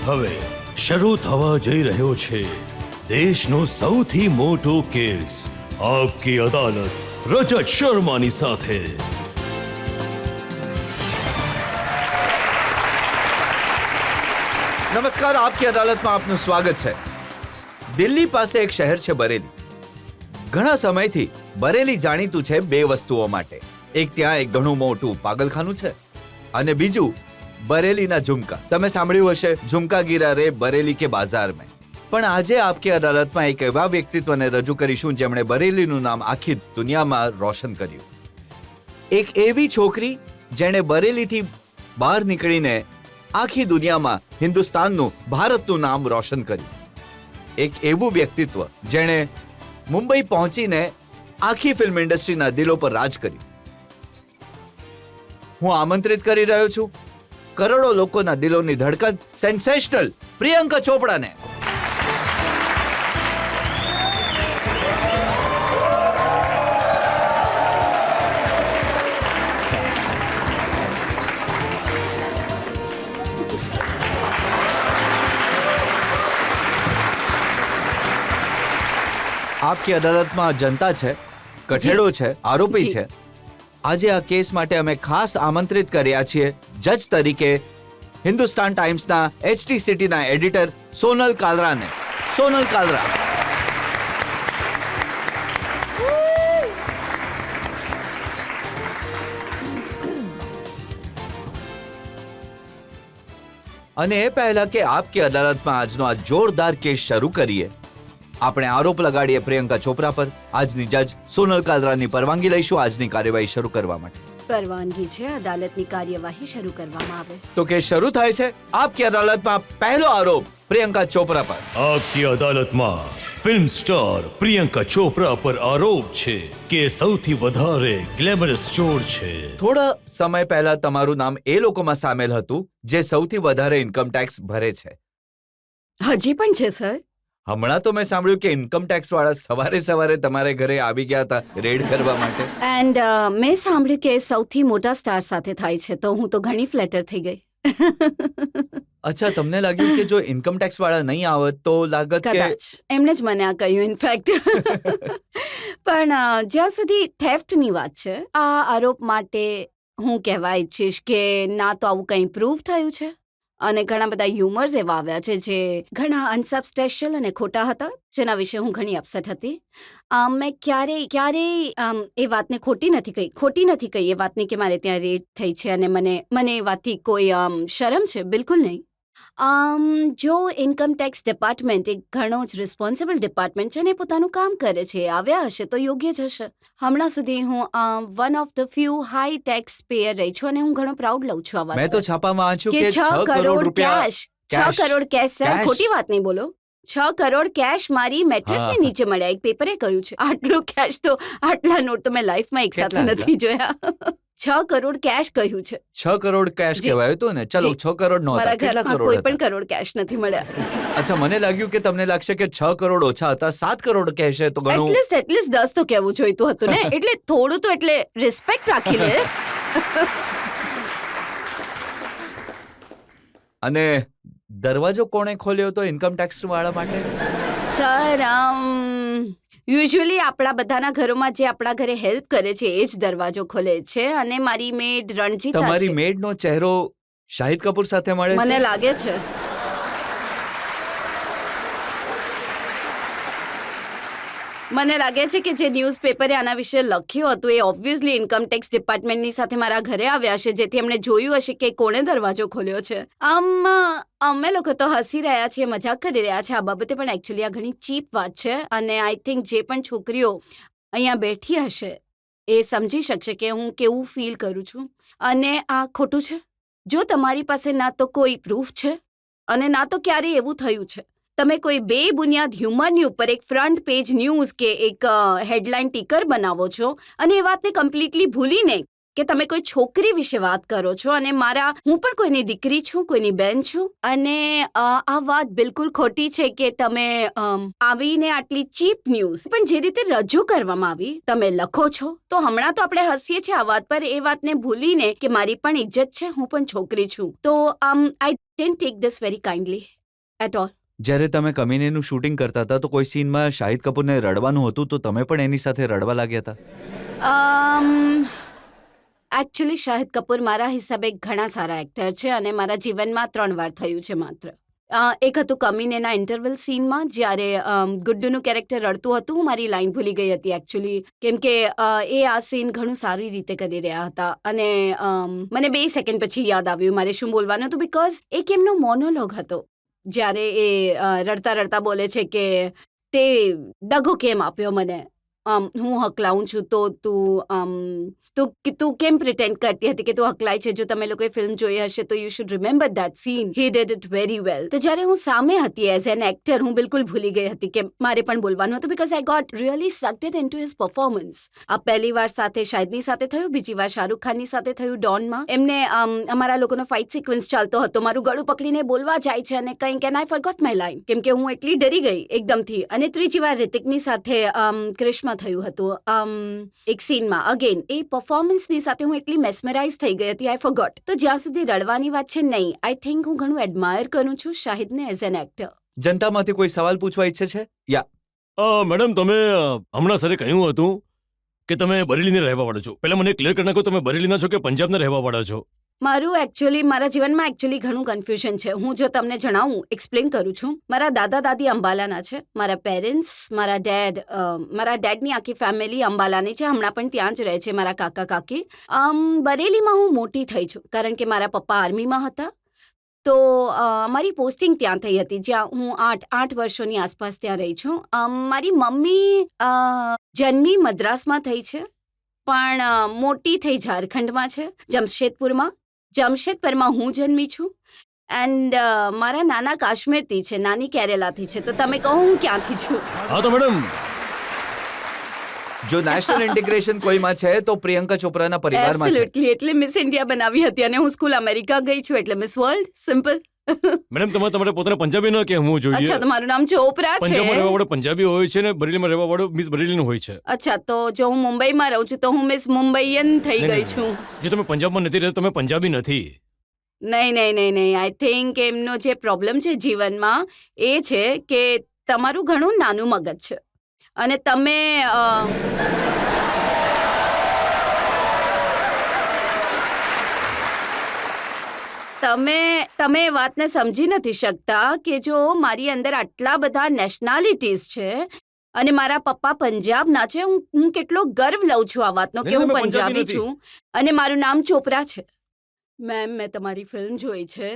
હવે શરૂ થવા જઈ રહ્યો છે દેશનો સૌથી મોટો કેસ આપકી અદાલત રજત શર્માની સાથે। નમસ્કાર, આપકી અદાલતમાં આપનું સ્વાગત છે। દિલ્હી પાસે એક શહેર છે બરેલી। ઘણા સમયથી બરેલી જાણીતું છે બે વસ્તુઓ માટે। એક ત્યાં એક ઘણું મોટું પાગલખાનું છે અને બીજું બરેલીના ઝુમકા। તમે સાંભળ્યું હશે, ઝુમકા ગિરા રે બરેલી કે બાજાર મેં। પણ આજે આપકી અદાલતમાં એક એવા વ્યક્તિત્વને રજૂ કરીશું જેમણે બરેલીનું નામ આખી દુનિયામાં રોશન કર્યું। એક એવી છોકરી જેણે બરેલીથી બહાર નીકળીને આખી દુનિયામાં હિન્દુસ્તાનનું, ભારતનું નામ રોશન કર્યું। એક એવું વ્યક્તિત્વ જેણે મુંબઈ પહોંચીને આખી ફિલ્મ ઇન્ડસ્ટ્રીના દિલો પર રાજ કર્યું। હું આમંત્રિત કરી રહ્યો છું કરોડો લોકોના દિલોની ધડકન, સેન્સેશનલ પ્રિયંકા ચોપડાને। આપકી અદાલતમાં જનતા છે, કઠેડો છે, આરોપી છે। આજે આ કેસ માટે અમે ખાસ આમંત્રિત કર્યા છીએ જજ તરીકે હિન્દુસ્તાન ટાઈમ્સના HT સિટીના એડિટર સોનલ કાલરાને। સોનલ કાલરા, અને એ પહેલા કે આપકી અદાલતમાં આજનો આ જોરદાર કેસ શરૂ કરીએ, આપણે આરોપ લગાડીએ પ્રિયંકા ચોપરા પર। આજની જજ સોનલ કાલરાની પરવાનગી લઈશું આજની કાર્યવાહી શરૂ કરવા માટે। પરવાનગી છે, અદાલતની કાર્યવાહી શરૂ કરવામાં આવે તો કેસ શરૂ થાય છે। આપકી અદાલતમાં પહેલો આરોપ પ્રિયંકા ચોપરા પર। આપકી અદાલતમાં ફિલ્મ સ્ટાર પ્રિયંકા ચોપરા પર આરોપ છે કે સૌથી વધારે ગ્લેમરસ ચોર છે। થોડા સમય પહેલા તમારું નામ એ લોકોમાં સામેલ હતું જે સૌથી વધારે ઇન્કમ ટેક્સ ભરે છે। હજી પણ છે સર? હમણાં તો મેં સાંભળ્યું કે ઇન્કમ ટેક્સ વાળા સવારે સવારે તમારે ઘરે આવી ગયા હતા રેડ કરવા માટે। એન્ડ મેં સાંભળ્યું કે સૌથી મોટા સ્ટાર સાથે થાય છે, તો હું તો ઘણી ફ્લેટર થઈ ગઈ। અચ્છા, તમને લાગ્યું કે જો ઇન્કમ ટેક્સ વાળા નહીં આવત તો લાગત કે કદાચ એમણે જ મને આ કહ્યું ઇનફેક્ટ। પણ જ્યાં સુધી થેફ્ટની વાત છે, આ આરોપ માટે હું કહેવા ઈચ્છીશ કે ના તો આવું કંઈ પ્રૂવ થયું છે અને ઘણા બધા હ્યુમર્સ એવા આવ્યા છે જે ઘણા અનસબસ્ટેશિયલ અને ખોટા હતા, જેના વિશે હું ઘણી અપસેટ હતી। મેં ક્યારેય એ વાતને ખોટી નથી કહી એ વાતની કે મારે ત્યાં રેડ થઈ છે અને મને એ વાતથી કોઈ શરમ છે, બિલકુલ નહીં। જો ઇન્કમ ટેક્સ ડિપાર્ટમેન્ટ એક ઘણો જ રિસ્પોન્સિબલ ડિપાર્ટમેન્ટ છે ને પોતાનું કામ કરે છે, આવ્યા હશે તો યોગ્ય જ હશે। હમણાં સુધી હું one of the few high tax payer રહી છું અને હું ઘણો પ્રાઉડ લઉં છું આ વાત મેં તો છાપામાં વાંચ્યું કે કે 6 કરોડ રૂપિયા cash 6 crore cash sir, Cash. ખોટી વાત નહીં બોલો। 6 કરોડ કેશ મારી મેટ્રેસની હા. નીચે મળ્યા, એક પેપરે કહ્યું છે। આટલું કેશ તો, આટલા નોટ તો મેં લાઈફમાં એક સાથે કેટલા નથી જોયા। 6 કરોડ કેશ કહ્યું છે। 6 કરોડ કેશ જી. કહેવાયું હતું ને? ચલો, જી. 6 કરોડ નો હતા, મારા કેટલા ઘરમાં કરોડ કોઈ પણ હતા? કરોડ કેશ નથી મળ્યા। અચ્છા, મને લાગ્યું કે તમને લાગશે કે 6 કરોડ ઓછા હતા, 7 કરોડ કહેશે તો ઘણું। એટલીસ્ટ 10 તો કહેવું જોઈતું હતું ને। એટલે થોડું તો એટલે રિસ્પેક્ટ રાખી લે। અને દરવાજો કોણે ખોલ્યો તો ઇન્કમ ટેક્સ વાળા માટે? સર યુઝ્યુઅલી આપણા બધાના ઘરોમાં જે આપણા ઘરે હેલ્પ કરે છે એ જ દરવાજો ખોલે છે અને મારી મેડ રણજીતા તમારી છે। મેડનો ચહેરો શાહિદ કપૂર સાથે મળે મને છે? લાગે છે। મને લાગે છે કે જે ન્યૂઝપેપરે આના વિશે લખ્યું હતું એ ઓબ્વિયસલી ઇન્કમ ટેક્સ ડિપાર્ટમેન્ટની સાથે મારા ઘરે આવ્યા હશે, જેથી એમણે જોયું હશે કે કોણે દરવાજો ખોલ્યો છે। અમે લોકો તો હસી રહ્યા છીએ, મજાક કરી રહ્યા છે આ બાબતે, પણ એકચ્યુઅલી આ ઘણી ચીપ વાત છે અને આઈ થિંક જે પણ છોકરીઓ અહીંયા બેઠી હશે એ સમજી શકશે કે હું કેવું ફીલ કરું છું અને આ ખોટું છે। જો તમારી પાસે ના તો કોઈ પ્રૂફ છે અને ના તો ક્યારેય એવું થયું છે, તમે કોઈ બેબુનિયાદ હ્યુમરની ઉપર એક ફ્રન્ટ પેજ ન્યૂઝ કે એક હેડલાઇન ટીકર બનાવો છો અને એ વાતને કમ્પ્લીટલી ભૂલીને કે તમે કોઈ છોકરી વિશે વાત કરો છો અને હું પણ કોઈની દીકરી છું, કોઈની બેન છું અને આ વાત બિલકુલ ખોટી છે કે તમે આવીને આટલી ચીપ ન્યૂઝ પણ જે રીતે રજૂ કરવામાં આવી તમે લખો છો, તો હમણાં તો આપણે હસીએ છીએ આ વાત પર, એ વાતને ભૂલીને કે મારી પણ ઇજ્જત છે, હું પણ છોકરી છું, તો I didn't take this very kindly. At all. જ્યારે તમે કમીનેનું શૂટિંગ કરતા હતા તો કોઈ સીનમાં શાહિદ કપૂરને રડવાનું હતું તો તમે પણ એની સાથે રડવા લાગ્યા હતા. એકચ્યુઅલી શાહિદ કપૂર મારા હિસાબે ઘણા સારા એક્ટર છે અને મારા જીવનમાં 3 વાર થયું છે માત્ર. એક હતું કમીનેના ઇન્ટરવલ સીનમાં જ્યારે ગુડ્ડુનું કેરેક્ટર રડતું હતું. હું મારી લાઈન ભૂલી ગઈ હતી એકચ્યુઅલી, કેમ કે એ આ સીન ઘણું સારી રીતે કરી રહ્યા હતા અને મને 2 સેકન્ડ પછી યાદ આવ્યું મારે શું બોલવાનું હતું, બીકોઝ એક એમનો મોનોલોગ હતો જ્યારે એ રડતા રડતા બોલે છે કે તે દગો કેમ આપ્યો મને, હું હકલાઉં છું તો તું કેમ પ્રિટેન્ડ કરતી હતી કે તું હકલાય છે. જો તમે લોકોએ ફિલ્મ જોઈ હશે તો you should remember that scene. He did it very well. તો જ્યારે હું સામે હતી એઝ એન એક્ટર, હું બિલકુલ ભૂલી ગઈ હતી કે મારે પણ બોલવાનું હતું, because I got really sucked it into his performance. આ પહેલી વાર સાથે શાહિદની સાથે થયું, બીજી વાર શાહરુખ ખાનની સાથે થયું ડોનમાં. એમને અમારા લોકોનો ફાઇટ સિક્વન્સ ચાલતો હતો, મારું ગળું પકડીને બોલવા જાય છે અને કંઈક and I forgot my line, કેમ કે હું એટલી ડરી ગઈ એકદમથી. અને ત્રીજી વાર રિતિકની સાથે ક્રિશમાં થયું હતું એક સીનમાં. અગેન એ પરફોર્મન્સની સાથે હું એટલી મેસ્મરાઇઝ થઈ ગઈ હતી, આઈ ફોરગોટ. તો જ્યાં સુધી રડવાની વાત છે, નહીં, આઈ થિંક હું ઘણું એડમાયર કરું છું શાહિદને એઝ એન એક્ટર. જનતામાંથી કોઈ સવાલ પૂછવા ઈચ્છે છે? મેડમ, તમે હમણાં સરે કહ્યું હતું કે તમે બરેલીને રહેવાવાળા છો. પહેલા મને ક્લિયર કરી નાખો, તમે બરેલીના છો કે પંજાબના રહેવાવાળા છો? મારું એકચ્યુઅલી મારા જીવનમાં એકચ્યુઅલી ઘણું કન્ફ્યુઝન છે. હું જો તમને જણાવું, એક્સપ્લેન કરું છું. મારા દાદા દાદી અંબાલાના છે. મારા પેરેન્ટ્સ, મારા ડેડની આખી ફેમિલી અંબાલાની છે. હમણાં પણ ત્યાં જ રહે છે મારા કાકા કાકી. બરેલીમાં હું મોટી થઈ છું કારણ કે મારા પપ્પા આર્મીમાં હતા. તો મારી પોસ્ટિંગ ત્યાં થઈ હતી, જ્યાં હું 8 વર્ષોની આસપાસ ત્યાં રહી છું. મારી મમ્મી જન્મી મદ્રાસમાં થઈ છે, પણ મોટી થઈ ઝારખંડમાં છે, જમશેદપુરમાં હું જન્મી છું. એન્ડ મારા નાના કાશ્મીરથી છે, નાની કેરેલાથી છે. તો તમે કહો હું ક્યાંથી છું? હા તો મેડમ, જો નેશનલ ઇન્ટિગ્રેશન કોઈમાં છે તો પ્રિયંકા ચોપરાના પરિવારમાં છે. એબ્સોલ્યુટલી. એટલે મિસ ઇન્ડિયા બનાવી હતી અને હું સ્કૂલ અમેરિકા ગઈ છું, એટલે મિસ વર્લ્ડ. સિમ્પલ. મેડમ, તમારે પોતાને પંજાબી ન કહેવું જોઈએ. અચ્છા, તો મારું નામ ચોપરા છે. પંજાબમાં રહેવાવાળો પંજાબી હોય છે ને બરેલીમાં રહેવાવાળો મિસ બરેલીનો હોય છે. અચ્છા, તો જો હું મુંબઈમાં રહું છું તો હું મિસ મુંબઈયન થઈ ગઈ છું. જો તમે પંજાબમાં નથી રહેતા, તમે પંજાબી નથી. નહીં. આઈ થિંક એમનો જે પ્રોબ્લેમ છે જીવનમાં એ છે કે તમારું ઘણું નાનું મગજ છે અને તમે તમે એ વાતને સમજી નથી શકતા કે જો મારી અંદર આટલા બધા નેશનાલિટીઝ છે અને મારા પપ્પા પંજાબના છે, હું કેટલો ગર્વ લઉં છું આ વાતનો કે હું પંજાબી છું અને મારું નામ ચોપરા છે. મેમ, મેં તમારી ફિલ્મ જોઈ છે,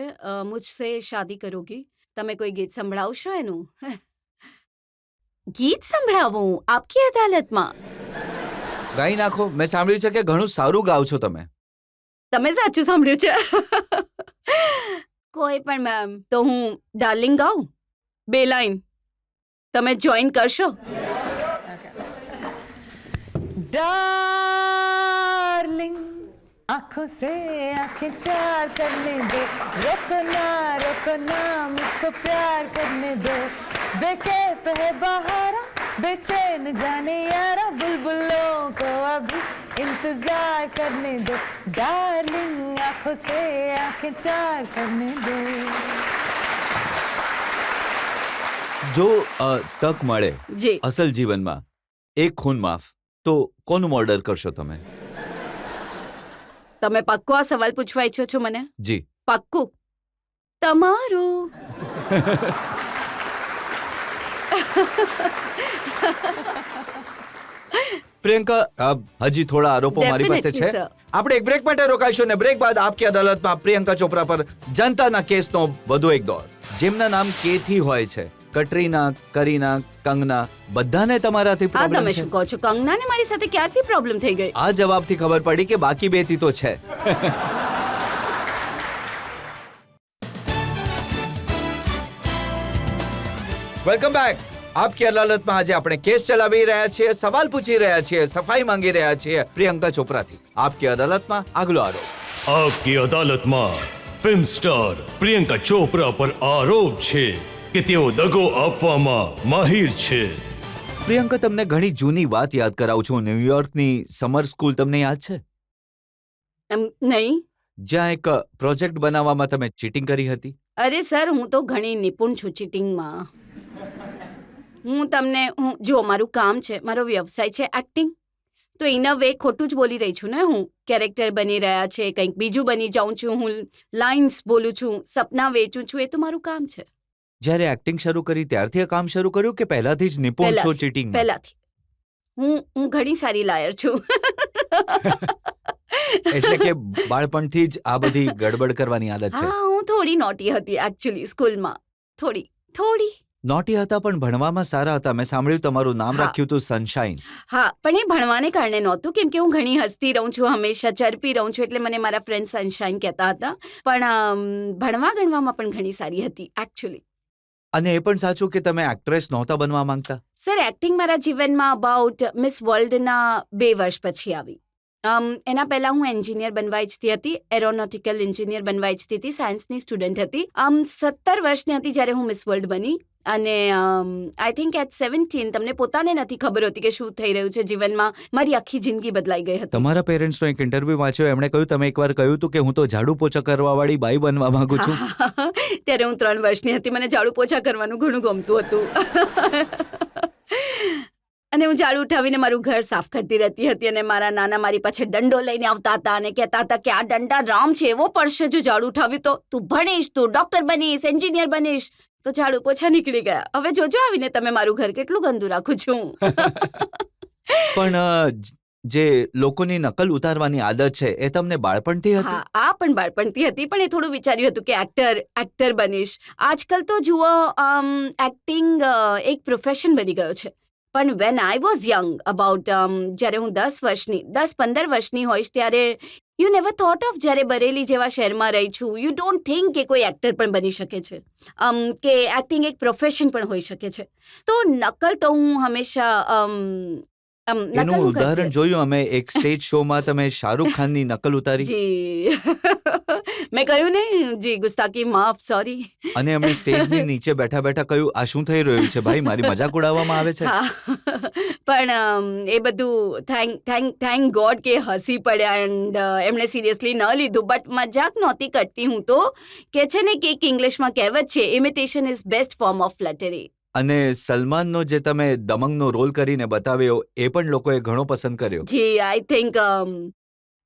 મુझसे શાદી કરોગી. તમે કોઈ ગીત સંભળાવશો એનું? ગીત સંભળાવું આપકી અદાલતમાં? ગાઈ નાખો. મેં સાંભળ્યું છે કે ઘણું સારું ગાવ છો તમે. તમે સાચું સાંભળ્યું છે. કોઈ પણ મેમ. તો હું ડાર્લિંગ ગાઉં 2 લાઈન? તમે જોઈન કરશો? डार्लिंग आंखों से आंखें चार करने दो, रोको ना मुझको प्यार करने दो, बेकैफ है बहारा बेचैन जाने यारा, बुलबुलों को अभी इंतजार करने दो, डार्लिंग आंखों से आंखें चार करने दो. જો તક મળે જી. અસલ જીવનમાં એક ખૂન માફ, તો કોનું મર્ડર કરશો તમે? તમે પાક્કો આ સવાલ પૂછવા ઈચ્છો છો મને? જી. પાક્કું? તમારું. પ્રિયંકા, હજી થોડા આરોપો મારી પાસે Definitely, છે. sir. આપણે એક બ્રેક માટે રોકાઈશું ને બ્રેક બાદ આપકી અદાલતમાં પ્રિયંકા ચોપરા પર જનતાના કેસનો વધુ એક દોર. જેમના નામ કે થી હોય છે, કટરીના, કરીના, કંગના, બધાને તમારાથી આ પ્રોબ્લેમ તમે છે? શું કહો છો? કંગનાને મારી સાથે ક્યારથી પ્રોબ્લેમ થઈ ગઈ? આ જવાબથી ખબર પડી કે બાકી 2 થી તો છે. Welcome back. આપકી અદાલતમાં આજે આપણે કેસ ચલાવી રહ્યા છીએ, સવાલ પૂછી રહ્યા છીએ, સફાઈ માંગી રહ્યા છીએ પ્રિયંકા ચોપરાથી. આપકી અદાલતમાં આગલો આરોપ. આપકી અદાલતમાં ફિલ્મ સ્ટાર પ્રિયંકા ચોપરા પર આરોપ છે કે તેઓ દગો આપવામાં માહિર છે. પ્રિયંકા, તમને ઘણી જૂની વાત યાદ કરાવું છું. ન્યુયોર્કની સમર સ્કૂલ તમને યાદ છે? નહીં. જ્યાં એક પ્રોજેક્ટ બનાવવામાં તમે ચીટિંગ કરી હતી. અરે સર, હું તો ઘણી નિપુણ છું ચીટિંગમાં. જો મારું કામ છે, મારો વ્યવસાય છે એક્ટિંગ, તો ઇન અ વે ખોટું જ બોલી રહી છું ને હું. કેરેક્ટર બની રહ્યા છે, કંઈક બીજું બની જાઉં છું, હું લાઇન્સ બોલું છું, સપના વેચું છું, એ તો મારું કામ છે. જ્યારે એક્ટિંગ શરૂ કરી ત્યારથી આ કામ શરૂ કર્યું કે પહેલાથી જ નિપુણ છો ચીટિંગમાં? પહેલાથી. હું ઘણી સારી લાયર છું. એટલે કે બાળપણથી જ આ બધી ગડબડ કરવાની આદત છે. હા, હું થોડી નોટી હતી એકચ્યુઅલી સ્કૂલમાં. થોડી. નોટી હતા પણ ભણવામાં સારા હતા. મેં સાંભળ્યું તમારું નામ હા. રાખ્યું હતું સનશાઇન. હા, પણ એ ભણવાને કારણે નહોતું, કેમ કે હું ઘણી હસતી રહું છું, હંમેશા ચરપી રહું છું, એટલે મને મારા ફ્રેન્ડ સનશાઇન કહેતા હતા. પણ ભણવા ગણવામાં પણ ઘણી સારી હતી એકચ્યુઅલી. અને એ પણ સાચું કે તમે એક્ટ્રેસ નહોતા બનવા માંગતા? સર, એક્ટિંગ મારા જીવનમાં અબાઉટ મિસ વર્લ્ડના 2 વર્ષ પછી આવી. એના પહેલા હું એન્જિનિયર બનવા ઈચ્છતી હતી, એરોનોટિકલ એન્જિનિયર બનવા ઈચ્છતી હતી, સાયન્સની સ્ટુડન્ટ હતી. 17 વર્ષની હતી જ્યારે હું મિસ વર્લ્ડ બની. અને આઈ થિંક એટ 17 તમને પોતાને નથી ખબર હોતી કે શું થઈ રહ્યું છે જીવનમાં. મારી આખી જિંદગી બદલાઈ ગઈ હતી. તમારા પેરેન્ટ્સનો એક ઇન્ટરવ્યુ વાંચ્યો, એમણે કહ્યું, તમે એકવાર કહ્યું હતું કે હું તો ઝાડુ પોછા કરવાવાળી બાઈ બનવા માંગુ છું. ત્યારે હું 3 વર્ષની હતી, મને ઝાડુ પોછા કરવાનું ઘણું ગમતું હતું. અને હું ઝાડુ ઉઠાવીને મારું ઘર સાફ કરતી રહેતી હતી, અને મારા નાના મારી પાછળ દંડો લઈને આવતા હતા અને કહેતા હતા કે આ દંડા રામ છે એવો પડશે જો ઝાડુ ઉઠાવ્યું તો. તું ભણીશ, તું ડોક્ટર બનીશ, એન્જિનિયર બનીશ. તો ઝાડુ પોછા નીકળી ગયા. હવે જોજો આવીને તમે મારું ઘર કેટલું ગંદુ રાખું છું. પણ જે લોકોની નકલ ઉતારવાની આદત છે એ તમને બાળપણથી હતી? હા, આ પણ બાળપણથી હતી, પણ એ થોડું વિચાર્યું હતું કે એક્ટર બનીશ. આજકાલ તો જુઓ, એક્ટિંગ એક પ્રોફેશન બની ગયો છે. પણ when I was young, about જ્યારે હું 10-15 વર્ષની હોઈશ, ત્યારે યુ નેવર થોટ ઓફ, જ્યારે બરેલી જેવા શહેરમાં રહી છું, યુ ડોન્ટ થિંક કે કોઈ એક્ટર પણ બની શકે છે, કે એક્ટિંગ એક પ્રોફેશન પણ હોઈ શકે છે. તો નકલ તો હું હંમેશા એનું ઉદાહરણ જોયું અમે એક સ્ટેજ શોમાં, તમે શાહરૂખ ખાનની નકલ ઉતારી. જી. મેં કહ્યું ને, જી, ગુસ્તાકી માફ, સોરી. અને એમણે સ્ટેજની નીચે બેઠા બેઠા કહ્યું, આ શું થઈ રહ્યું છે ભાઈ, મારી મજાક ઉડાવવામાં આવે છે. હા, પણ એ બધું થેન્ક ગોડ કે હસી પડ્યા, એન્ડ એમણે સિરિયસલી ન લીધું. બટ મજાક નહોતી કરતી હું તો. કે છે ને કે એક ઇંગ્લિશમાં કહેવત છે, imitation is best form of flattery. અને સલમાનનો જે તમે દમંગનો રોલ કરીને બતાવ્યો એ પણ લોકોએ ઘણો પસંદ કર્યો. જી, I think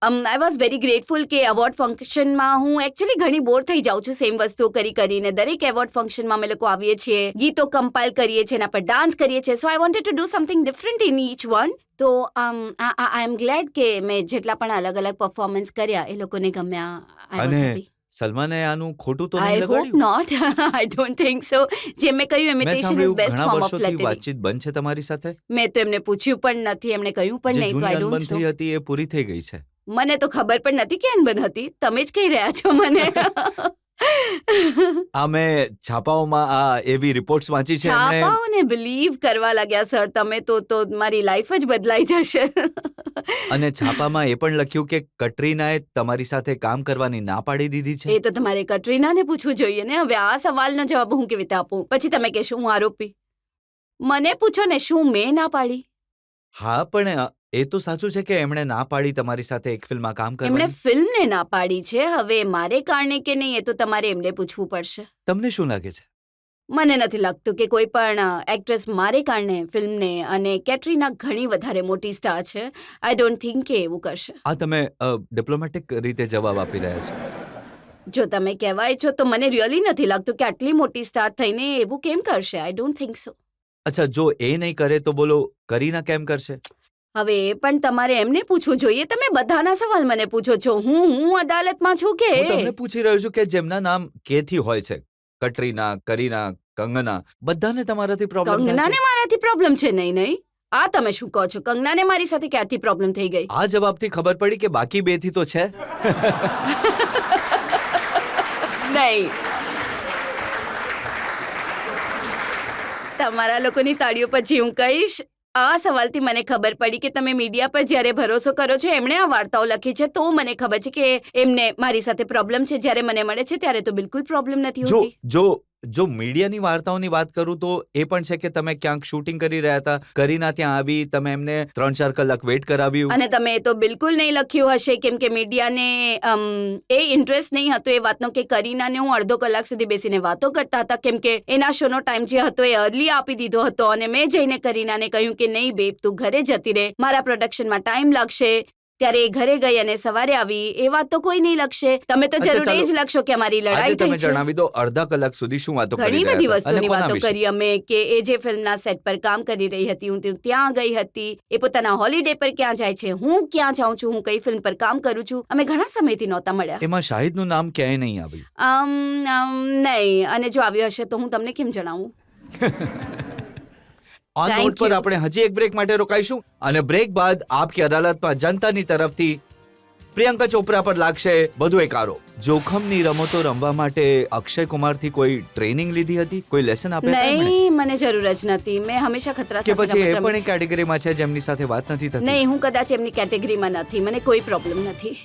I was very grateful કે એવોર્ડ ફંક્શનમાં હું એકચ્યુઅલી ઘણી બોર થઈ જાઉં છું સેમ વસ્તુઓ કરીને. દરેક એવોર્ડ ફંક્શનમાં અમે લોકો આવીએ છીએ, ગીતો કમ્પાઇલ કરીએ છીએ, એના પર ડાન્સ કરીએ છીએ. So I wanted to do something different in each one. તો આઈ એમ ગ્લેડ કે મેં જેટલા પણ અલગ અલગ પરફોર્મન્સ કર્યા એ લોકોને ગમ્યા. અને સલમાને આનું ખોટું તો આઈ નહીં હોપ લગાડ્યું? Not. I don't think so. જે મેં કહ્યું, મેં ઇમિટેશન ઇઝ સાંભળ્યું બેસ્ટ ઘણા ફોર્મ ઓફ વર્ષોથી ફ્લેટરી. વાતચીત બંધ છે તમારી સાથે. મેં તો એમને પૂછ્યું પણ નથી, એમણે કહ્યું પણ જે નહીં, તો જૂની આઈ ડોન્ટ અનબન નો. થઈ હતી એ પૂરી થઈ ગઈ છે. મને તો ખબર પણ નથી કે અનબન હતી. તમે જ કહી રહ્યા છો મને. આ મેં છાપાઓમાં આ એવી રિપોર્ટ્સ વાંચી છે એમણે. છાપાઓને બિલીવ કરવા લાગ્યા સર તમે તો મારી લાઈફ જ બદલાઈ જશે. અને છાપામાં એ પણ લખ્યું કે કટરીનાએ તમારી સાથે કામ કરવાની ના પાડી દીધી છે. એ તો તમારે કટરીનાને પૂછવું જોઈએ ને. હવે આ સવાલનો જવાબ હું કેવી રીતે આપું? પછી તમે કહેશો હું આરોપી. મને પૂછો ને, શું મેં ના પાડી? હા, પણ એ તો સાચું છે કે એમણે ના પાડી તમારી સાથે એક ફિલ્મમાં કામ એમણે કરવાની. ફિલ્મને ના પાડી છે. હવે મારે કારણે કે નહીં, એ તો તમારે એમને પૂછવું પડશે. તમને શું લાગે છે? મને નથી લાગતું કે કોઈ પણ એક્ટ્રેસ મારે કારણે ફિલ્મને, અને કેટરીના ઘણી વધારે મોટી સ્ટાર છે, આઈ ડોન્ટ થિંક કે એવું કરશે. આ તમે ડિપ્લોમેટિક રીતે જવાબ આપી રહ્યા છો. જો તમે કહેવાય છો તો મને રિયલી નથી લાગતું કે આટલી મોટી સ્ટાર થઈને એવું કેમ કરશે. આઈ ડોન્ટ થિંક સો. અચ્છા, જો એ નહીં કરે તો બોલો કરીના કેમ કરશે? હવે એ પણ તમારે એમને પૂછવું જોઈએ. તમે બધાના સવાલ મને પૂછો છો. હું અદાલતમાં છું કે? હું તમને પૂછી રહ્યો છું કે જેમના નામ કે થી હોય છે, કટરીના, કરીના, કંગના, બધાને તમારાથી પ્રોબ્લેમ થાય કંગનાને છે? મારાથી પ્રોબ્લેમ છે? નહીં. આ તમે શું કહો છો? કંગનાને મારી સાથે ક્યારથી પ્રોબ્લેમ થઈ ગઈ? આ જવાબથી ખબર પડી કે બાકી બે થી તો છે. નહીં. તમારા લોકોની તાળીઓ પછી હું કહીશ, આ સવાલથી મને ખબર પડી કે તમે મીડિયા પર જ્યારે ભરોસો કરો છો, એમણે આ વાર્તાઓ લખી છે, તો મને ખબર છે કે એમને મારી સાથે પ્રોબ્લેમ છે. જ્યારે મને મળે છે ત્યારે તો બિલકુલ પ્રોબ્લેમ નથી હોતી. જો જો મીડિયાની વાર્તાઓની વાત કરું તો એ પણ છે કે તમે ક્યાંક શૂટિંગ કરી રહ્યા હતા, કરીના ત્યાં આવી, તમે એમને 3-4 કલાક વેઇટ કરાવ્યું. અને તમે એ તો બિલકુલ નહીં લખ્યું હશે કેમ કે મીડિયાને એ ઇન્ટરેસ્ટ નહીં હતો એ વાતનો કે કરીનાને હું અડધો કલાક સુધી બેસીને વાતો કરતા હતા કેમ કે એના શોનો ટાઈમ જે હતો એ અર્લી આપી દીધો હતો અને મેં જઈને કરીનાને કહ્યું કે નહીં બેબ તું ઘરે જતી રહે, મારા પ્રોડક્શનમાં ટાઈમ લાગશે. ત્યારે એ ઘરે ગઈ અને સવારે આવી. એ વાત તો કોઈ નહીં લખશે. તમે તો અચ્છા, જરૂર એ ચાલો. જ લખશો કે અમારી આજે લડાઈ તમે થઈ છે. જણાવી દો અડધા કલાક સુધી શું વાતો કરી ઘણી રહ્યા બધી હતા અને વસ્તુની કોના વાતો વિશે? કરી અમે કે એ જે ફિલ્મના સેટ પર કામ કરી રહી હતી હું ત્યાં ગઈ હતી, એ પોતાના હોલિડે પર ક્યાં જાય છે, હું ક્યાં જાઉં છું, હું કઈ ફિલ્મ પર કામ કરું છું. અમે ઘણા સમયથી નહોતા મળ્યા. એમાં શાહિદનું નામ ક્યાંય નહીં આવ્યું. નહીં, અને જો આવ્યો હશે તો હું તમને કેમ જણાવું. ઓન Thank નોટ પર you. આપણે હજી એક બ્રેક માટે રોકાઈશું અને બ્રેક બાદ આપકી અદાલતમાં જનતાની તરફથી પ્રિયંકા ચોપરા પર લાગશે વધુ એક આરોપ. જોખમની રમતો રમવા માટે અક્ષય કુમારથી કોઈ ટ્રેનિંગ લીધી હતી, કોઈ લેસન આપ્યા હતા એમણે? નહીં, મને જરૂર જ નથી. મેં હંમેશા ખતરા કે સાથે પછી એ રમત પણ રમી એક છે. કેટેગરીમાં છે જેમની સાથે વાત નથી થતી? નહીં, હું કદાચ એમની કેટેગરીમાં નથી. મને કોઈ પ્રોબ્લેમ નથી.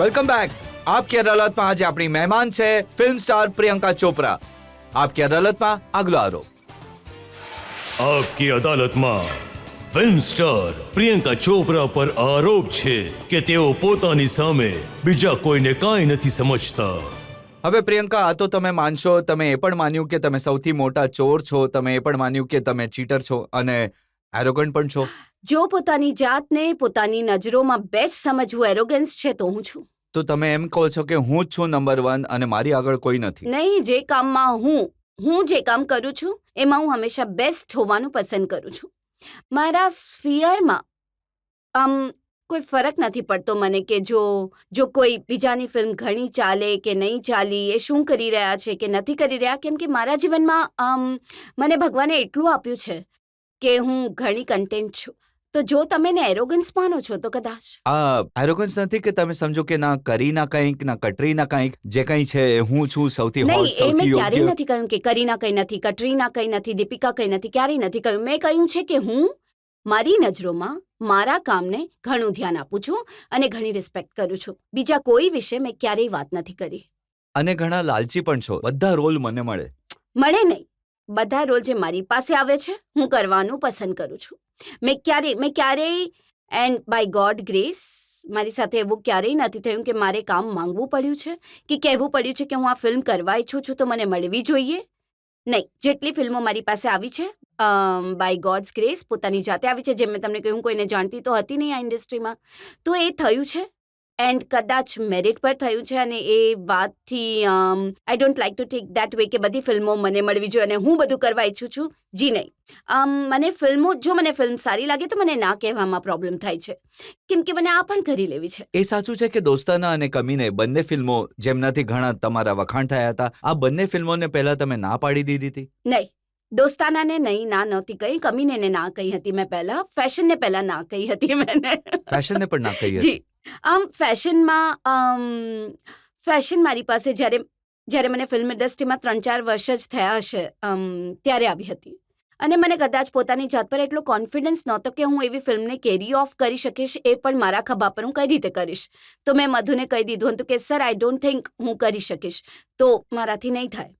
Welcome back. આપકી અદાલતમાં આજે આપણી મહેમાન છે ફિલ્મ સ્ટાર પ્રિયંકા ચોપરા. આપકી અદાલતમાં આગલો આરોપ. આપકી અદાલતમાં ફિલ્મ સ્ટાર પ્રિયંકા ચોપરા પર આરોપ છે કે તેઓ પોતાની સામે બીજા કોઈને કાંઈ નથી સમજતા. હવે પ્રિયંકા, આ તો તમે માનશો, તમે એ પણ માન્યું કે તમે સૌથી મોટા ચોર છો, તમે એ પણ માન્યું કે તમે ચીટર છો અને એરોગન્ટ પણ છો. જો પોતાની જાતને પોતાની નજરોમાં બેસ્ટ સમજવું એરોગન્સ છે તો હું છું. તો તમે એમ કહો છો કે હું જ છું નંબર 1 અને મારી આગળ કોઈ નથી? નહીં, જે કામમાં હું જે કામ કરું છું એમાં હું હંમેશા બેસ્ટ હોવાનું પસંદ કરું છું. મારા સ્ફિયરમાં કોઈ ફરક નથી પડતો મને કે જો કોઈ બીજાની ફિલ્મ ઘણી ચાલે કે નહીં ચાલી, એ શું કરી રહ્યા છે કે નથી કરી રહ્યા, કેમ કે મારા જીવનમાં મને ભગવાને એટલું આપ્યું છે કે હું ઘણી કન્ટેન્ટ છું. તો જો તમે ને એરોગન્સ માનો છો તો કદાચ. આ એરોગન્સ નથી કે તમે સમજો કે ના કરીના કંઈક ના કટરીના કંઈક, જે કંઈ છે એ હું છું, સૌથી નહીં, હોટ, એ સૌથી મેં ક્યારેય યોગ્ય. નથી કહ્યું કે કરીના કંઈ નથી, કટરીના કંઈ નથી, દીપિકા કંઈ નથી, ક્યારેય નથી કહ્યું. મેં કહ્યું છે કે હું મારી નજરોમાં મારા કામને ઘણું ધ્યાન આપું છું અને ઘણી રિસ્પેક્ટ કરું છું. બીજા કોઈ વિશે મેં ક્યારેય વાત નથી કરી. અને ઘણા લાલચી પણ છો, બધા રોલ મને મળે. મળે નહીં, બધા રોલ જે મારી પાસે આવે છે હું કરવાનું પસંદ કરું છું. મેં ક્યારેય એન્ડ બાય ગોડ ગ્રેસ મારી સાથે એવું ક્યારેય નથી થયું કે મારે કામ માંગવું પડ્યું છે કે કહેવું પડ્યું છે કે હું આ ફિલ્મ કરવા ઈચ્છું છું તો મને મળવી જોઈએ. નહીં, જેટલી ફિલ્મો મારી પાસે આવી છે બાય ગોડ્સ ગ્રેસ પોતાની જાતે આવી છે. જેમ મેં તમને કહ્યું, કોઈને જાણતી તો હતી નહીં આ ઇન્ડસ્ટ્રીમાં, તો એ થયું છે એન્ડ કદાચ મેરિટ પર થયું છે. અને એ વાતથી I don't like to take that way કે બધી ફિલ્મો મને મળવી જોઈએ અને હું બધું કરવા ઈચ્છું છું. જી નહીં, મને ફિલ્મ સારી લાગે તો મને ના કહેવામાં પ્રોબ્લેમ થાય છે કેમ કે મને આ પણ કરી લેવી છે. એ સાચું છે કે દોસ્તાના અને કમીને બંને ફિલ્મો જેમનાથી ઘણા તમારા વખાણ થયા હતા, આ બંને ફિલ્મોને પહેલા તમે ના પાડી દીધી હતી? નહીં, દોસ્તાનાને નહીં, ના નહોતી કહી. કમીને ના કહી હતી મેં પહેલા. ફેશનને પહેલા ના કહી હતી મેં. ફેશનને પણ ના કહી હતી? જી, ફેશન મારી પાસે જ્યારે મને ફિલ્મ ઇન્ડસ્ટ્રીમાં 3-4 વર્ષ જ થયા હશે ત્યારે આવી હતી. અને મને કદાચ પોતાની જાત પર એટલો કોન્ફિડન્સ નહોતો કે હું એવી ફિલ્મને કેરી ઓફ કરી શકીશ. એ પણ મારા ખભા પર હું કઈ રીતે કરીશ. તો મેં મધુને કહી દીધું હતું કે સર, આઈ ડોન્ટ થિંક હું કરી શકીશ, તો મારાથી નહીં થાય.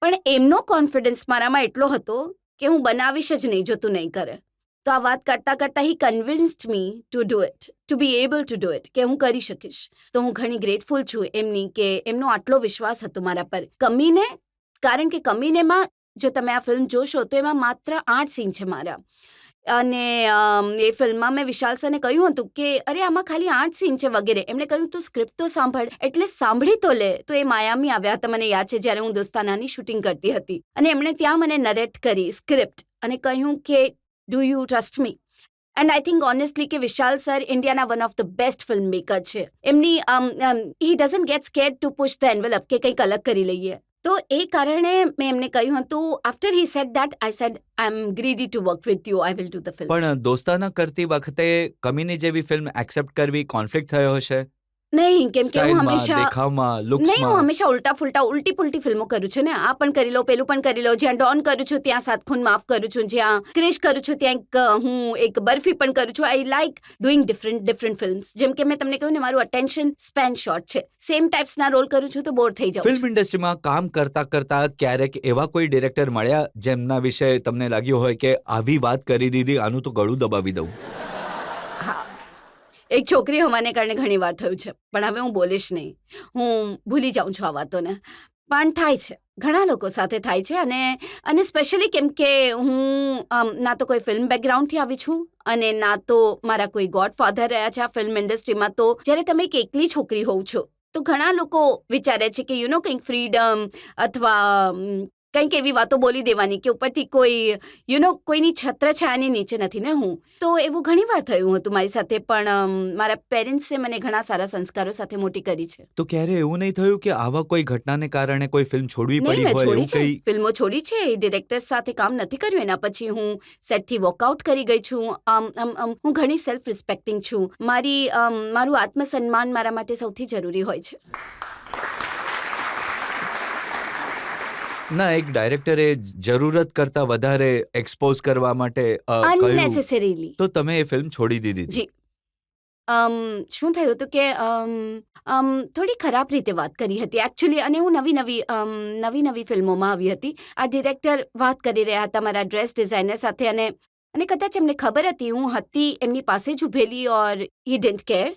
પણ એમનો કોન્ફિડન્સ મારામાં એટલો હતો કે હું બનાવીશ જ નહીં જો તું નહીં કરે. તો આ વાત કરતાં કરતાં he convinced me to do it, to be able to do it, કે હું કરી શકીશ. તો હું ઘણી ગ્રેટફુલ છું એમની કે એમનો આટલો વિશ્વાસ હતો મારા પર. કમીને, કારણ કે કમીનેમાં જો તમે આ ફિલ્મ જોશો તો એમાં માત્ર 8 સીન છે મારા. અને એ ફિલ્મમાં મેં વિશાલ સરને કહ્યું હતું કે અરે આમાં ખાલી 8 સીન છે વગેરે. એમણે કહ્યું તું સ્ક્રિપ્ટ તો સાંભળ, એટલે સાંભળી તો લે. તો એ માયામી આવ્યા હતા, મને યાદ છે, જ્યારે હું દોસ્તાનાની શૂટિંગ કરતી હતી. અને એમણે ત્યાં મને નરેટ કરી સ્ક્રિપ્ટ અને કહ્યું કે do you trust me? And I think honestly કે વિશાલ સર ઇન્ડિયાના one of the best film maker છે. એમની he doesn't get scared to push the envelope કે કંઈક અલગ કરી લઈએ. તો એ કારણે મેં એમને કહ્યું હતું, after he said that I said I am greedy to work with you, I will do the film. પણ દોસ્તાના કરતી વખતે કમીની જેવી ફિલ્મ એક્સેપ્ટ કરવી કોન્ફ્લિક્ટ થયો હશે? નહીં, કેમ કે હું સ્ટાઇલમાં, હંમેશા દેખાવમાં, નહીં, હું લુક્સમાં? હંમેશા ઉલટા ફુલટા ઉલટી પુલટી ફિલ્મો કરું છું ને. આ પણ કરી લો, પેલું પણ કરી લો. જ્યાં ડોન કરું છું ત્યાં સાત ખૂન માફ કરું છું, જ્યાં ક્રિશ કરું છું ત્યાં હું એક બરફી પણ કરું છું. I like doing different films. જેમ કે મેં તમને કહ્યું ને, મારું અટેન્શન સ્પેન શોર્ટ છે. સેમ ટાઈપ્સના રોલ કરું છું તો બોર થઈ જાઉં ફિલ્મ છું. ઇન્ડસ્ટ્રીમાં કામ કરતા કરતા ક્યારેક એવા કોઈ ડિરેક્ટર મળ્યા જેમના વિશે તમને લાગ્યું હોય કે આવી વાત કરી દીધી, આનું તો ગળું દબાવી દઉં? હા, એક છોકરી હોવાને કારણે ઘણી વાર થયું છે, પણ હવે હું બોલીશ નહીં. હું ભૂલી જાઉં છું આ વાતોને. પણ થાય છે, ઘણા લોકો સાથે થાય છે. અને સ્પેશિયલી કેમ કે હું ના તો કોઈ ફિલ્મ બેકગ્રાઉન્ડથી આવી છું અને ના તો મારા કોઈ ગોડફાધર રહ્યા છે આ ફિલ્મ ઇન્ડસ્ટ્રીમાં. તો જ્યારે તમે એક એકલી છોકરી હોવ છો તો ઘણા લોકો વિચારે છે કે કંઈક ફ્રીડમ અથવા કંઈક એવી વાતો બોલી દેવાની કે ઉપરથી કોઈ કોઈની છત્રછાયાની નીચે નથી ને હું. તો એવું ઘણી વાર થયું હતું મારી સાથે, પણ મારા પેરેન્ટ્સે મને ઘણા સારા સંસ્કારો સાથે મોટી કરી છે. તો ક્યારે એવું નહીં થયું કે આવા કોઈ ઘટનાને કારણે કોઈ ફિલ્મ છોડવી નહીં, પડી મેં હોય છોડી એવું છે, કંઈ? ફિલ્મો છોડી છે, ડિરેક્ટર્સ સાથે કામ નથી કર્યું. એના પછી હું સેટથી વોકઆઉટ કરી ગઈ છું. હું ઘણી સેલ્ફ રિસ્પેક્ટિંગ છું. મારું આત્મસન્માન મારા માટે સૌથી જરૂરી હોય છે. ના, એક ડાયરેક્ટરે જરૂરત કરતા વધારે એક્સપોઝ કરવા માટે કહ્યું અનનેસેસરીલી. તો તમે એ ફિલ્મ છોડી દીધી હતી? જી. શું થયું હતું કે થોડી ખરાબ રીતે વાત કરી હતી એકચ્યુઅલી. અને હું નવી નવી ફિલ્મોમાં આવી હતી. આ ડિરેક્ટર વાત કરી રહ્યા હતા મારા ડ્રેસ ડિઝાઇનર સાથે, અને કદાચ એમને ખબર હતી હું હતી એમની પાસે જ ઊભેલી, ઓર હી ડિડન્ટ કેર,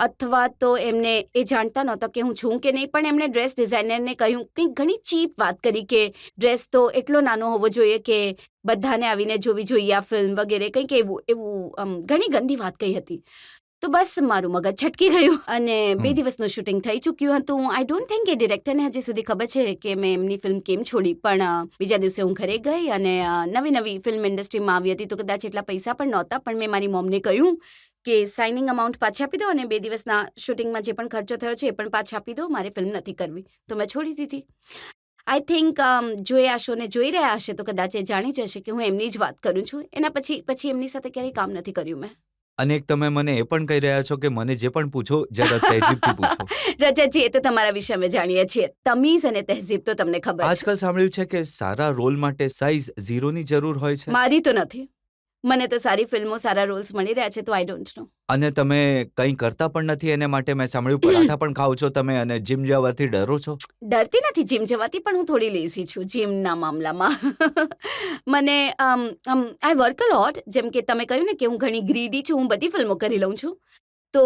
અથવા તો એમને એ જાણતા નહોતા કે હું છું કે નહીં. પણ એમણે ડ્રેસ ડિઝાઇનરને કહ્યું, કંઈક ઘણી ચીપ વાત કરી કે ડ્રેસ તો એટલો નાનો હોવો જોઈએ કે બધાને આવીને જોવી જોઈએ આ ફિલ્મ વગેરે, કંઈક એવું ઘણી ગંદી વાત કહી હતી. તો બસ મારું મગજ છટકી ગયું અને 2 દિવસનું શૂટિંગ થઈ ચૂક્યું હતું. આઈ ડોન્ટ થિંક એ ડિરેક્ટરને હજી સુધી ખબર છે કે મેં એમની ફિલ્મ કેમ છોડી. પણ બીજા દિવસે હું ઘરે ગઈ અને નવી ફિલ્મ ઇન્ડસ્ટ્રીમાં આવી હતી તો કદાચ એટલા પૈસા પણ નહોતા, પણ મેં મારી મોમને કહ્યું કે સાઇનિંગ અમાઉન્ટ પાછી આપી દો અને 2 દિવસના શૂટિંગમાં જે પણ ખર્ચો થયો છે એ પણ પાછા આપી દો, મારે ફિલ્મ નથી કરવી. તો મેં છોડી દીધી. આઈ થિંક જો એ આ શોને જોઈ રહ્યા હશે તો કદાચ એ જાણી જશે કે હું એમની જ વાત કરું છું. એના પછી એમની સાથે ક્યારેય કામ નથી કર્યું મેં. અને એક તમે મને એ પણ કહી રહ્યા છો કે મને જે પણ પૂછો જરા તહેજીબથી પૂછો. રજતજી, એ તો તમારા વિશે અમે જાણીએ છીએ. તમીઝ અને તહેજીબ તો તમને ખબર છે. આજકાલ સાંભળ્યું છે કે સારા રોલ માટે સાઈઝ 0ની જરૂર હોય છે. મારી તો નથી. મને તો સારી ફિલ્મો, સારા રોલ્સ મળી રહ્યા છે, તો આઈ ડોન્ટ નો. અને તમે કંઈ કરતા પણ નથી એને માટે. મેં સાંભળ્યું પરાઠા પણ ખાઓ છો તમે અને જીમ જવાથી ડરો છો. ડરતી નથી જીમ જવાથી, પણ હું થોડી લેઝી છું જીમના મામલામાં. મને આઈ વર્ક અ લોટ. જેમ કે તમે કહ્યું ને કે હું ઘણી ગ્રીડી છું, હું બધી ફિલ્મો કરી લઉં છું. તો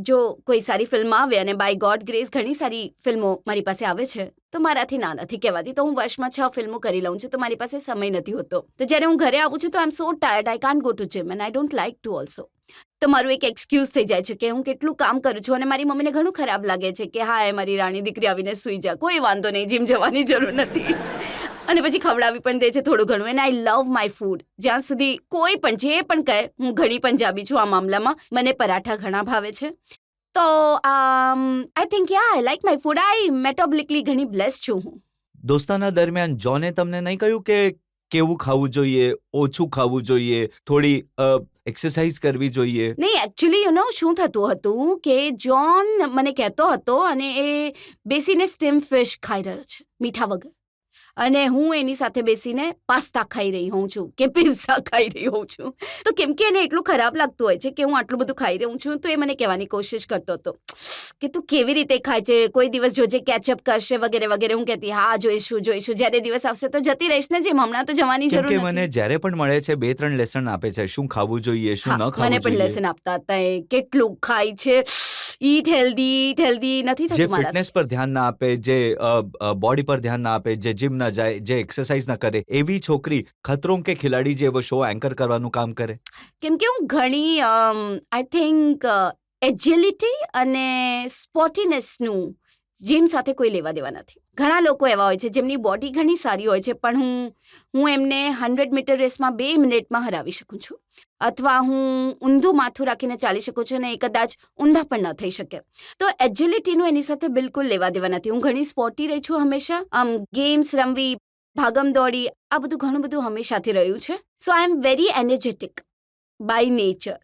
જો કોઈ સારી ફિલ્મ આવે, અને બાય ગોડ ગ્રેસ ઘણી સારી ફિલ્મો મારી પાસે આવે છે, તો મારાથી ના નથી કહેવાતી. તો હું વર્ષમાં 6 ફિલ્મો કરી લઉં છું, તો મારી પાસે સમય નથી હોતો. તો જ્યારે હું ઘરે આવું છું તો I am so tired, I can't go to gym and I don't like to also. તો મારું એક એક્સક્યુઝ થઈ જાય છે કે હું કેટલું કામ કરું છું અને મારી મમ્મીને ઘણું ખરાબ લાગે છે કે હા, મારી રાણી દીકરી આવીને સૂઈ જા, કોઈ વાંધો નહીં, જીમ જવાની જરૂર નથી. અને પછી ખવડાવી પણ દે છે થોડું ઘણું. And I love my food. જ્યાં સુધી કોઈ પણ જે પણ કહે, હું ઘણી પંજાબી છું આ મામલામાં, મને પરાઠા ઘણા ભાવે છે. તો I think I like my food. I metabolically ઘણી બ્લેસ્ડ છું હું. દોસ્તાના દરમિયાન જોને તમને નહીં કહ્યું કે કેવું ખાવું જોઈએ, ઓછું ખાવું જોઈએ, થોડી એક્સરસાઇઝ કરવી જોઈએ? નહીં, એકચ્યુઅલી શું થતું હતું કે જોન મને કહેતો હતો અને એ બેસીને સ્ટીમ ફિશ ખાઈ રહ્યો છે મીઠા વગર, અને હું એની સાથે બેસીને પાસ્તા ખાઈ રહી હોઉં છું કે પિઝા ખાઈ રહી હોઉં છું. તો કેમ કે એને એટલું ખરાબ લાગતું હોય છે કે હું આટલું બધું ખાઈ રહી છું, તો એ મને કહેવાની કોશિશ કરતો હતો કે તું કેવી રીતે ખાય છે, કોઈ દિવસ જોજે કેચઅપ કરશે વગેરે વગેરે. હું કહેતી હા, જોઈશું, જ્યારે દિવસ આવશે તો જતી રહીશ ને, જેમ હમણાં તો જવાની જરૂર કે નથી. મને જ્યારે પણ મળે છે 2-3 લેસન આપે છે, શું ખાવું જોઈએ, શું ન મને ખાવું પણ જોઈએ. લેસન આપતા હતા એ. કેટલું ખાય છે, ઈટ હેલ્ધી નથી જે થતું મારાથી. ફિટનેસ પર ધ્યાન ના આપે, જે બોડી પર ધ્યાન ના આપે, જે જીમ ના જાય, જે એક્સરસાઇઝ ના કરે, એવી છોકરી ખતરોં કે ખિલાડી જેવો શો એન્કર કરવાનું કામ કરે. કેમ કે હું ઘણી આઈ થિંક એજિલિટી અને સ્પોટીનેસનું જીમ સાથે કોઈ લેવા દેવા નથી. ઘણા લોકો એવા હોય છે જેમની બોડી ઘણી સારી હોય છે, પણ હું એમને 100 મીટર રેસમાં 2 મિનિટમાં હરાવી શકું છું, અથવા હું ઊંધું માથું રાખીને ચાલી શકું છું અને એ કદાચ ઊંધા પણ ન થઈ શકે. તો એજિલિટીનું એની સાથે બિલકુલ લેવા દેવા નથી. હું ઘણી સ્પોર્ટી રહી છું હંમેશા. ગેમ્સ રમવી, ભાગમ દોડી, આ બધું ઘણું બધું હંમેશાથી રહ્યું છે. So I am very energetic by nature.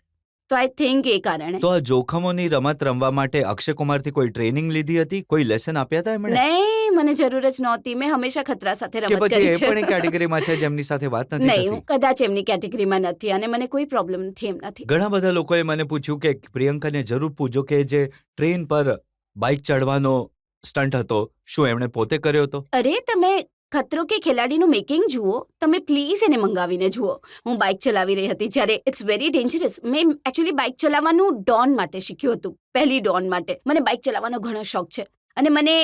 તો આઈ થિંક એ કારણે. તો આ જોખમોની રમત રમવા માટે અક્ષય કુમારથી કોઈ ટ્રેનિંગ લીધી હતી, કોઈ લેસન આપ્યા હતા એમણે, નહીં, મને જરૂર જ નહોતી. મેં હંમેશા ખતરા સાથે કે રમત પછી કરી એ છે. પણ એક કેટેગરીમાં છે જેમની સાથે વાત નથી નહીં, હું થતી? કદાચ એમની કેટેગરીમાં નથી અને મને કોઈ પ્રોબ્લેમ નથી એમનાથી. ઘણા બધા લોકોએ મને પૂછ્યું કે પ્રિયંકાને જરૂર પૂછજો કે જે ટ્રેન પર બાઇક ચડવાનો સ્ટન્ટ હતો, શું એમણે પોતે કર્યો હતો? અરે, તમે ખતરો કે ખેલાડીનું મેકિંગ જુઓ, તમે પ્લીઝ એને મંગાવીને જુઓ. હું બાઇક ચલાવી રહી હતી જ્યારે ઇટ્સ વેરી ડેન્જરસ. મેં એકચ્યુઅલી બાઇક ચલાવવાનું ડોન માટે શીખ્યું હતું, પહેલી ડોન માટે. મને બાઇક ચલાવવાનો ઘણો શોખ છે અને મને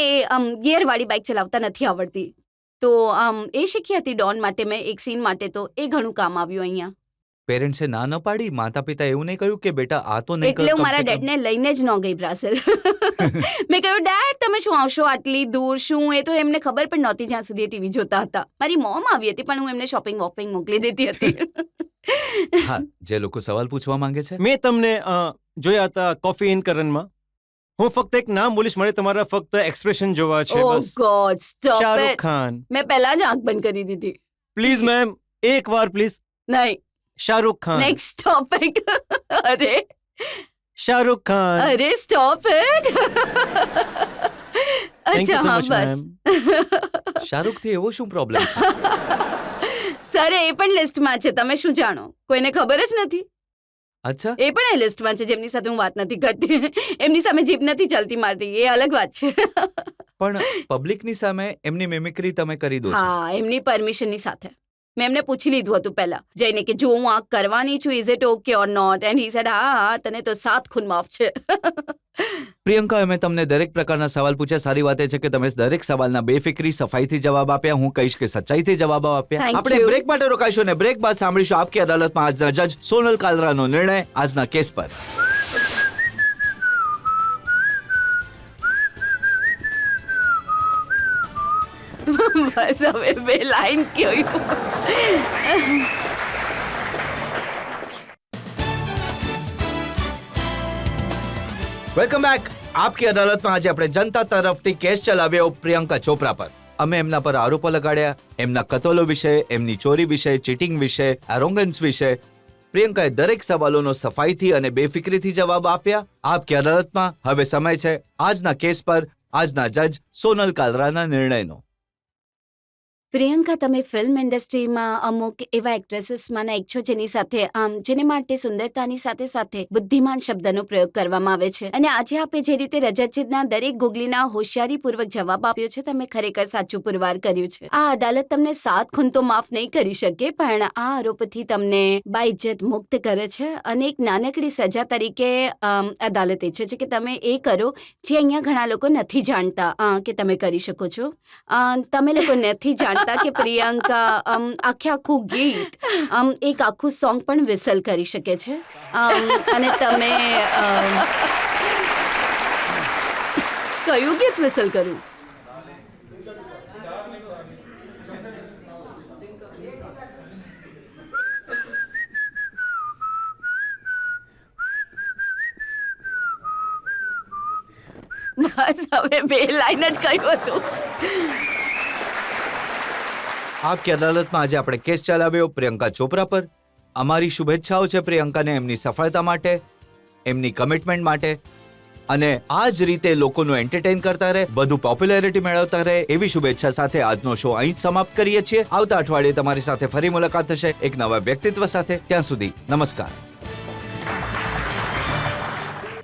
ગિયરવાળી બાઇક ચલાવતા નથી આવડતી. તો એ શીખી હતી ડોન માટે મેં, એક સીન માટે. તો એ ઘણું કામ આવ્યું અહીંયા. પેરેન્ટ્સે ના ન પાડી? માતા પિતા એવું નહીં કહ્યું કે બેટા આ તો નહીં કર? એટલે હું કમ મારા સે કમ? ડેડને લઈને જ ન ગઈ બ્રાઝિલ. મેં કહ્યું, ડેડ તમે શું આવશો આટલી દૂર? શું? એ તો એમને ખબર પણ નહોતી જ્યાં સુધી એ ટીવી જોતા હતા. મારી મોમ આવી હતી પણ હું એમને શોપિંગ વોપિંગ મોકલી દેતી હતી. હા, જે લોકો સવાલ પૂછવા માંગે છે. મેં તમને જોયા હતા કોફી ઇન કરનમાં. હું ફક્ત એક નામ બોલીશ, મારે તમારા ફક્ત એક્સપ્રેશન જોવા છે ઓ બસ. God, stop Shahrukh it. Khan. મેં પહેલા જ આંખ બંધ કરી દીધી. પ્લીઝ મેમ, એક વાર પ્લીઝ. નહીં, શાહરુખ ખાન. Next topic. અરે શાહરુખ ખાન. અરે સ્ટોપ ઇટ. થેન્ક યુ અચ્છા સો હા, મચ મેમ. બસ. શાહરુખથી એવો શું પ્રોબ્લેમ છે? સર, એ પણ લિસ્ટમાં છે. તમે શું જાણો? કોઈને ખબર જ નથી. અચ્છા, એ પણ એ લિસ્ટમાં છે જેમની સાથે હું વાત નથી કરતી. એમની સામે જીભ નથી ચાલતી મારી, એ અલગ વાત છે. પણ પબ્લિકની સામે એમની મિમિક્રી તમે કરી દો છો. હા, એમની પરમિશનની સાથે. મેં એમને પૂછી લીધું હતું પહેલા જઈને કે જો હું આ કરવાની છું, is it okay or not? And he said હા હા, તને તો 7 ખૂન માફ છે. પ્રિયંકા, અમે તમને દરેક પ્રકારના સવાલ પૂછ્યા. સારી વાત એ છે કે તમે દરેક સવાલના બેફિક્રી સફાઈથી જવાબ આપ્યા. હું કહીશ કે સચ્ચાઈથી જવાબ આપ્યા. Thank આપણે you. બ્રેક માટે રોકાઈશું અને બ્રેક બાદ સાંભળીશું આપકી અદાલતમાં આજના જજ સોનલ કાલરાનો નિર્ણય આજના કેસ પર. બસ હવે 2 લાઈન કહ્યું. Welcome back. આપકી અદાલતમાં આજે આપણે જનતા તરફથી કેસ ચલાવ્યો પ્રિયંકા ચોપરા પર. અમે એમના પર આરોપો લગાડ્યા, એમના કતલો વિશે, એમની ચોરી વિશે, ચીટિંગ વિશે, એરોગન્સ વિશે. પ્રિયંકાએ દરેક સવાલોનો સફાઈથી અને બેફિક્રીથી જવાબ આપ્યા. આપકી અદાલતમાં હવે સમય છે આજના કેસ પર આજના જજ સોનલ કાલરાના નિર્ણયનો. પ્રિયંકા, તમે ફિલ્મ ઇન્ડસ્ટ્રીમાં અમુક એવા એક્ટ્રેસીસમાંના એક છો જેની સાથે જેને માટે સુંદરતાની સાથે સાથે બુદ્ધિમાન શબ્દનો પ્રયોગ કરવામાં આવે છે. અને આજે આપે જે રીતે રજતજીતના દરેક ગુગલીના હોશિયારીપૂર્વક જવાબ આપ્યો છે, તમે ખરેખર સાચું પુરવાર કર્યું છે. આ અદાલત તમને 7 ખૂન તો માફ નહીં કરી શકે, પણ આ આરોપથી તમને બાઇજ્જત મુક્ત કરે છે અને એક નાનકડી સજા તરીકે અદાલત ઈચ્છે છે કે તમે એ કરો જે અહીંયા ઘણા લોકો નથી જાણતા કે તમે કરી શકો છો. તમે લોકો નથી જાણતા કે પ્રિયંકા આખું ગીત, એક આખું સોંગ પણ વિસલ કરી શકે છે. અને તમે કયું ગીત વિસલ કરું? બસ હવે 2 લાઈન જ કહ્યું હતું. આપકી અદાલતમાં આજે આપણે કેસ ચલાવ્યો પ્રિયંકા ચોપરા પર. અમારી શુભેચ્છાઓ છે પ્રિયંકાને એમની સફળતા માટે, એમની કમિટમેન્ટ માટે, અને આ જ રીતે લોકોનું એન્ટરટેન કરતા રહે, વધુ પોપ્યુલારિટી મેળવતા રહે એવી શુભેચ્છા સાથે આજનો શો અહીં જ સમાપ્ત કરીએ છીએ. આવતા અઠવાડિયે તમારી સાથે ફરી મુલાકાત થશે એક નવા વ્યક્તિત્વ સાથે. ત્યાં સુધી નમસ્કાર.